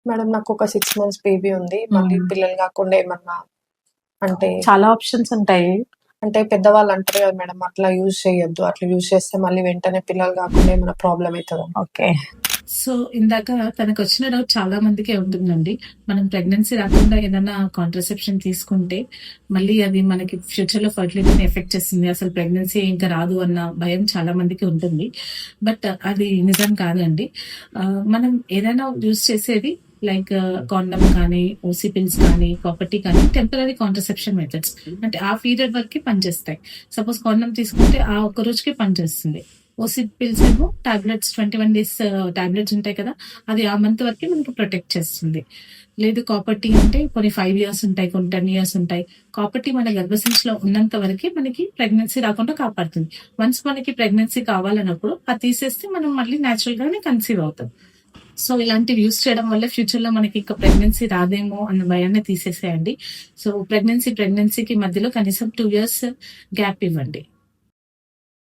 Madam నాకొక 6 months baby ఉంది. మళ్ళీ పిల్లలు గాకుండా ఏమన్నా అంటే చాలా ఆప్షన్స్ ఉంటాయి. అంటే పెద్దవాళ్ళు అంటారు కదా మేడం, అట్లా యూజ్ చేయొద్దు. అట్లా యూజ్ చేస్తే మళ్ళీ వెంటనే పిల్లలు గాకుండా ఏమైనా ప్రాబ్లమ్ అయితదా? ఓకే. సో ఇందాక తనకొచ్చిన డౌట్ చాలా మందికే ఉంటుందండి. మనం ప్రెగ్నెన్సీ రాకుండా ఏదైనా కాంట్రసెప్షన్ తీసుకుంటే మళ్ళీ అది మనకి ఫ్యూచర్ లో ఫర్టిలిటీని ఎఫెక్ట్ చేస్తుంది, అసలు ప్రెగ్నెన్సీ ఇంకా రాదు అన్న భయం చాలా మందికి ఉంటుంది. బట్ అది నిజం కాదండి. మనం ఏదైనా యూజ్ చేసేది లైక్ కాండమ్ కానీ, ఓసీ పిల్స్ కానీ, కాపర్టీ కానీ టెంపరీ కాంట్రసెప్షన్ మెథడ్స్, అంటే ఆ పీరియడ్ వరకు పనిచేస్తాయి. సపోజ్ కాండమ్ తీసుకుంటే ఆ ఒక్క రోజుకి పనిచేస్తుంది. ఓసీ పిల్స్ ఏమో టాబ్లెట్స్ 21 days టాబ్లెట్స్ ఉంటాయి కదా, అది ఆ మంత్ వరకు మనకి ప్రొటెక్ట్ చేస్తుంది. లేదు కాపర్టీ అంటే కొన్ని 5 years ఉంటాయి, కొన్ని 10 years ఉంటాయి. కాపర్టీ మన గర్భసంచిలో ఉన్నంత వరకు మనకి ప్రెగ్నెన్సీ రాకుండా కాపాడుతుంది. వన్స్ మనకి ప్రెగ్నెన్సీ కావాలన్నప్పుడు అది తీసేస్తే మనం మళ్ళీ న్యాచురల్ గానే కన్సీవ్ అవుతాం. సో ఇలాంటివి యూస్ చేయడం వల్ల ఫ్యూచర్ లో మనకి ఇంకా ప్రెగ్నెన్సీ రాదేమో అన్న భయాన్ని తీసేసేయండి. సో ప్రెగ్నెన్సీకి మధ్యలో కనీసం 2 years గ్యాప్ ఇవ్వండి.